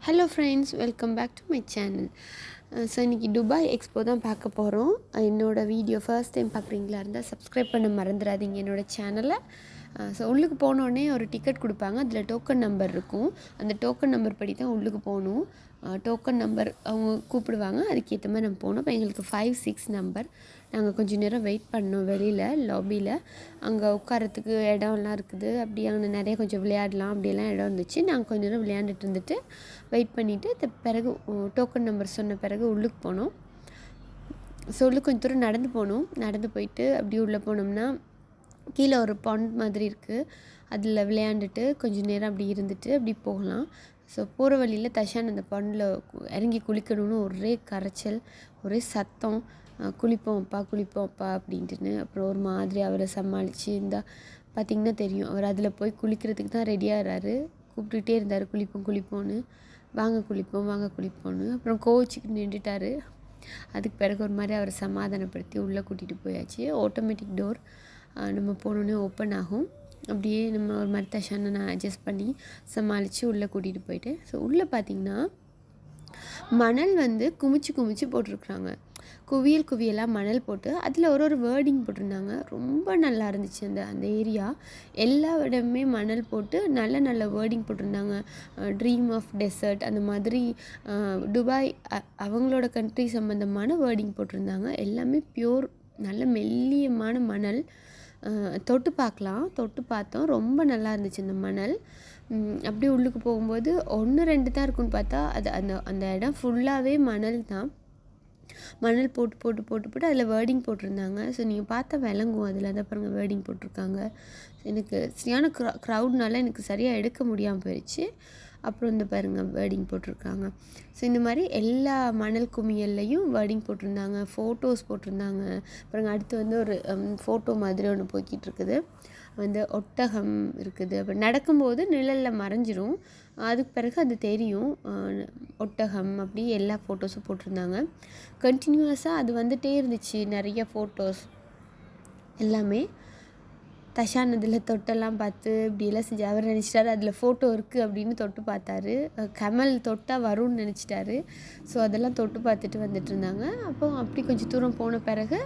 Hello friends, welcome back to my channel. So இன்றைக்கி Dubai expo தான் பார்க்க போகிறோம். என்னோடய வீடியோ ஃபர்ஸ்ட் டைம் பார்க்குறீங்களா இருந்தால் சப்ஸ்கிரைப் பண்ண மறந்துடாதீங்க என்னோடய சேனலை. ஸோ உள்ளுக்கு போனோடனே ஒரு டிக்கெட் கொடுப்பாங்க, அதில் டோக்கன் நம்பர் இருக்கும். அந்த டோக்கன் நம்பர் படி தான் உள்ளுக்கு போகணும். டோக்கன் நம்பர் அவங்க கூப்பிடுவாங்க, அதுக்கேற்ற மாதிரி நம்ம போகணும். இப்போ எங்களுக்கு 5-6 நம்பர். நாங்கள் கொஞ்சம் நேரம் வெயிட் பண்ணோம் வெளியில் லாபியில். அங்கே உட்காரத்துக்கு இடம்லாம் இருக்குது. அப்படி அங்கே நிறைய கொஞ்சம் விளையாடலாம் அப்படியெல்லாம் இடம் இருந்துச்சு. நாங்கள் கொஞ்சம் நேரம் விளையாண்டுட்டு இருந்துட்டு வெயிட் பண்ணிவிட்டு பிறகு டோக்கன் நம்பர் சொன்ன பிறகு உள்ளுக்கு போனோம். ஸோ உள்ளுக்கு கொஞ்சம் தூரம் நடந்து போகணும். நடந்து போயிட்டு அப்படி உள்ளே போனோம்னா கீழே ஒரு பாண்ட் மாதிரி இருக்குது. அதில் விளையாண்டுட்டு கொஞ்சம் நேரம் அப்படி இருந்துட்டு அப்படி போகலாம். ஸோ போகிற வழியில் தஷான் அந்த பாண்டில் இறங்கி குளிக்கணும்னு ஒரே கரைச்சல், ஒரே சத்தம். குளிப்போம் அப்பா அப்படின்ட்டுன்னு. அப்புறம் ஒரு மாதிரி அவரை சமாளித்து பார்த்திங்கன்னா தெரியும், அவர் அதில் போய் குளிக்கிறதுக்கு தான் ரெடியாகிறாரு. கூப்பிட்டுட்டே இருந்தார், குளிப்போன்னு, வாங்க குளிப்போன்னு. அப்புறம் கோவிச்சுக்கு நின்றுட்டார். அதுக்கு பிறகு ஒரு மாதிரி அவரை சமாதானப்படுத்தி உள்ளே கூட்டிகிட்டு போயாச்சு. ஆட்டோமேட்டிக் டோர் நம்ம போனோன்னே ஓப்பன் ஆகும். அப்படியே நம்ம ஒரு மாதிரி தஷானை நான் அட்ஜஸ்ட் பண்ணி சமாளித்து உள்ளே கூட்டிகிட்டு போயிட்டேன். ஸோ உள்ளே பார்த்திங்கன்னா மணல் குமிச்சு போட்டிருக்குறாங்க. குவியலாக மணல் போட்டு அதில் ஒரு வேர்டிங் போட்டிருந்தாங்க. ரொம்ப நல்லா இருந்துச்சு அந்த ஏரியா. எல்லா இடமுமே மணல் போட்டு நல்ல வேர்டிங் போட்டிருந்தாங்க. ட்ரீம் ஆஃப் டெசர்ட் அந்த மாதிரி துபாய் அவங்களோட கண்ட்ரி சம்மந்தமான வேர்டிங் போட்டிருந்தாங்க. எல்லாமே பியூர் நல்ல மெல்லியமான மணல். தொட்டு பார்த்தோம். ரொம்ப நல்லா இருந்துச்சு அந்த மணல். அப்படியே உள்ளுக்கு போகும்போது 1-2 தான் இருக்குன்னு பார்த்தா அது அந்த இடம் ஃபுல்லாகவே மணல் தான். மணல் போட்டு அதில் வேர்டிங் போட்டிருந்தாங்க. ஸோ நீங்கள் பார்த்தா விளங்கும், அதில் தான் பாருங்கள் வேர்டிங் போட்டிருக்காங்க. எனக்கு சரியான க்ரௌட்னால எனக்கு சரியாக எடுக்க முடியாமல் போயிடுச்சு. அப்புறம் இந்த பாருங்கள் வேர்டிங் போட்டிருக்காங்க. ஸோ இந்த மாதிரி எல்லா மணல் குமியல்லையும் வேர்டிங் போட்டிருந்தாங்க, ஃபோட்டோஸ் போட்டிருந்தாங்க. அப்புறம் அடுத்து ஒரு ஃபோட்டோ மாதிரி ஒன்று போய்கிட்டு இருக்குது. ஒட்டகம் இருக்குது. அப்புறம் நடக்கும்போது நிழலில் மறைஞ்சிரும், அதுக்கு பிறகு அது தெரியும். ஒட்டகம் அப்படி எல்லா ஃபோட்டோஸும் போட்டிருந்தாங்க. கண்டினியூஸாக அது வந்துகிட்டே இருந்துச்சு, நிறைய ஃபோட்டோஸ் எல்லாமே. தஷான் அதில் தொட்டெல்லாம் பார்த்து இப்படியெல்லாம் செஞ்சு அவர் நினச்சிட்டாரு அதில் ஃபோட்டோ இருக்குது அப்படின்னு தொட்டு பார்த்தாரு. கமல் தொட்டால் வரும்னு நினச்சிட்டாரு. ஸோ அதெல்லாம் தொட்டு பார்த்துட்டு வந்துட்டு இருந்தாங்க. அப்போ அப்படி கொஞ்சம் தூரம் போன பிறகு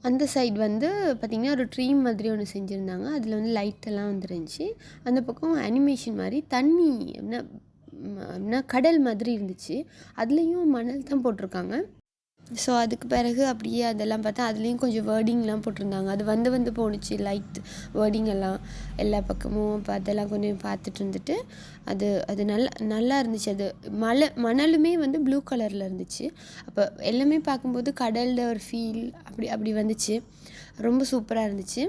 அந்த சைடு பார்த்திங்கன்னா ஒரு ட்ரீ மாதிரி ஒன்று செஞ்சுருந்தாங்க. அதில் லைட்டெல்லாம் வந்துருந்துச்சு. அந்த பக்கம் அனிமேஷன் மாதிரி தண்ணி அப்படின்னா கடல் மாதிரி இருந்துச்சு. அதுலேயும் மணல் தான் போட்டிருக்காங்க. ஸோ அதுக்கு பிறகு அப்படியே அதெல்லாம் பார்த்தா அதுலேயும் கொஞ்சம் வேர்டிங்லாம் போட்டிருந்தாங்க. அது வந்து போணுச்சு லைட் வேர்டிங் எல்லாம் எல்லா பக்கமும். இப்போ அதெல்லாம் கொஞ்சம் பார்த்துட்டு இருந்துட்டு அது நல்லா இருந்துச்சு. அது மணலுமே ப்ளூ கலரில் இருந்துச்சு. அப்போ எல்லாமே பார்க்கும்போது கடலில் ஒரு ஃபீல் அப்படி வந்துச்சு. ரொம்ப சூப்பராக இருந்துச்சு.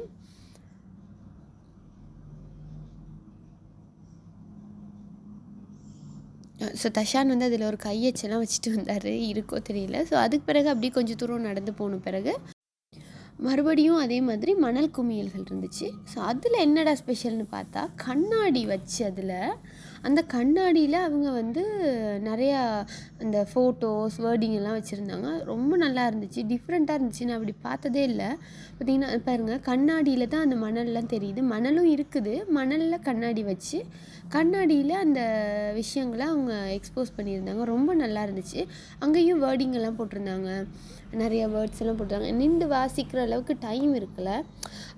ஸோ தஷான் அதில் ஒரு கையச்செல்லாம் வச்சுட்டு வந்தார், இருக்கோ தெரியல. ஸோ அதுக்கு பிறகு அப்படியே கொஞ்சம் தூரம் நடந்து போன பிறகு மறுபடியும் அதே மாதிரி மணல் குமியல்கள் இருந்துச்சு. ஸோ அதில் என்னடா ஸ்பெஷல்னு பார்த்தா கண்ணாடி வச்சு அந்த கண்ணாடியில் அவங்க நிறையா அந்த ஃபோட்டோஸ் வேர்டிங் எல்லாம் வச்சுருந்தாங்க. ரொம்ப நல்லா இருந்துச்சு, டிஃப்ரெண்ட்டாக இருந்துச்சு. நான் அப்படி பார்த்ததே இல்லை. பார்த்திங்கன்னா பாருங்கள், கண்ணாடியில் தான் அந்த மணல்லாம் தெரியுது. மணலும் இருக்குது, மணலில் கண்ணாடி வச்சு கண்ணாடியில் அந்த விஷயங்களை அவங்க எக்ஸ்போஸ் பண்ணியிருந்தாங்க. ரொம்ப நல்லா இருந்துச்சு. அங்கேயும் வேர்டிங் எல்லாம் போட்டிருந்தாங்க, நிறைய வேர்ட்ஸ் எல்லாம் போட்டிருந்தாங்க. நின்று வாசிக்கிற அளவுக்கு டைம் இருக்குல்ல.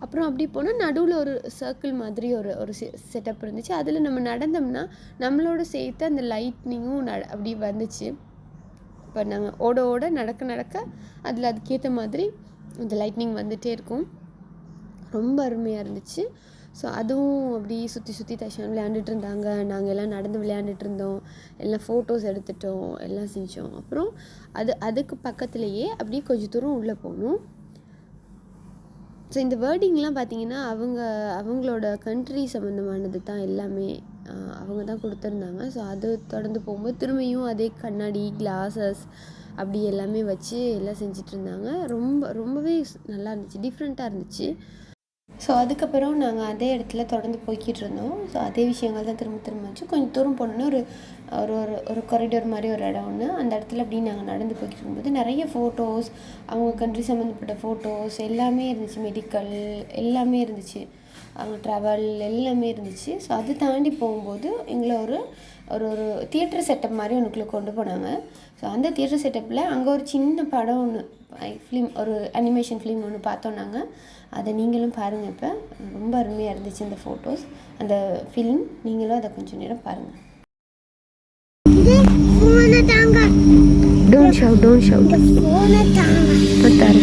அப்புறம் அப்படி போனால் நடுவில் ஒரு சர்க்கிள் மாதிரி ஒரு செட்டப் இருந்துச்சு. அதில் நம்ம நடந்தோம்னா நம்மளோட சேர்த்து அந்த லைட்னிங்கும் அப்படி வந்துச்சு. இப்போ நாங்கள் ஓட நடக்க அதில் அதுக்கேற்ற மாதிரி அந்த லைட்னிங் வந்துகிட்டே இருக்கும். ரொம்ப அருமையாக இருந்துச்சு. ஸோ அதுவும் அப்படி சுற்றி தஷான் விளையாண்டுட்டு இருந்தாங்க. நாங்கள் எல்லாம் நடந்து விளையாண்டுட்டு இருந்தோம். எல்லாம் ஃபோட்டோஸ் எடுத்துட்டோம், எல்லாம் செஞ்சோம். அப்புறம் அதுக்கு பக்கத்துலேயே அப்படியே கொஞ்சம் தூரம் உள்ளே போகணும். ஸோ இந்த வேர்டிங்லாம் பார்த்திங்கன்னா அவங்களோட கண்ட்ரி சம்மந்தமானது தான் எல்லாமே. அவங்க தான் கொடுத்துருந்தாங்க. ஸோ அது தொடர்ந்து போகும்போது திரும்பியும் அதே கண்ணாடி கிளாஸஸ் அப்படி எல்லாமே வச்சு எல்லாம் செஞ்சிட்டு இருந்தாங்க. ரொம்பவே நல்லா இருந்துச்சு, டிஃப்ரெண்ட்டாக இருந்துச்சு. ஸோ அதுக்கப்புறம் நாங்கள் அதே இடத்துல தொடர்ந்து போய்கிட்டு இருந்தோம். ஸோ அதே விஷயங்கள் தான் திரும்ப வச்சு கொஞ்சம் தூரம் போனோன்னா ஒரு காரிடோர் மாதிரி ஒரு இடம் ஒன்று. அந்த இடத்துல அப்படி நாங்கள் நடந்து போய்கிட்டு இருக்கும்போது நிறைய ஃபோட்டோஸ், அவங்க கண்ட்ரி சம்மந்தப்பட்ட ஃபோட்டோஸ் எல்லாமே இருந்துச்சு. மெடிக்கல் எல்லாமே இருந்துச்சு. அவங்க ட்ராவல் எல்லாமே இருந்துச்சு. ஸோ அது தாண்டி போகும்போது எங்களை ஒரு ஒரு தியேட்டர் செட்டப் மாதிரி ஒன்றுக்குள்ளே கொண்டு போனாங்க. ஸோ அந்த தியேட்டர் செட்டப்பில் அங்கே ஒரு சின்ன படம் ஒன்று ஃபிலிம், ஒரு அனிமேஷன் ஃபிலிம் ஒன்று பார்த்தோம் நாங்கள். அதை நீங்களும் பாருங்கள். இப்போ ரொம்ப அருமையாக இருந்துச்சு அந்த ஃபோட்டோஸ், அந்த ஃபிலிம். நீங்களும் அதை கொஞ்சம் நேரம் பாருங்கள். Don't shout. Puttar.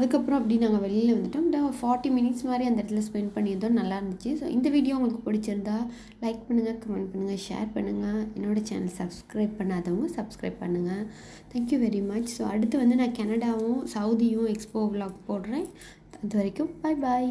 அதுக்கப்புறம் அப்படி நாங்கள் வெளியில் வந்துட்டோம். 40 மினிட்ஸ் மாதிரி அந்த இடத்துல ஸ்பெண்ட் பண்ணியிருந்தோம். நல்லா இருந்துச்சு. ஸோ இந்த வீடியோ உங்களுக்கு பிடிச்சிருந்தா லைக் பண்ணுங்கள், கமெண்ட் பண்ணுங்கள், ஷேர் பண்ணுங்கள். என்னோடய சேனல் சப்ஸ்கிரைப் பண்ணாதவங்க சப்ஸ்கிரைப் பண்ணுங்கள். Thank you very much. ஸோ அடுத்து வந்து நான் கனடாவும் சவுதியும் எக்ஸ்போ விலாக் போடுறேன். அது வரைக்கும் பாய்.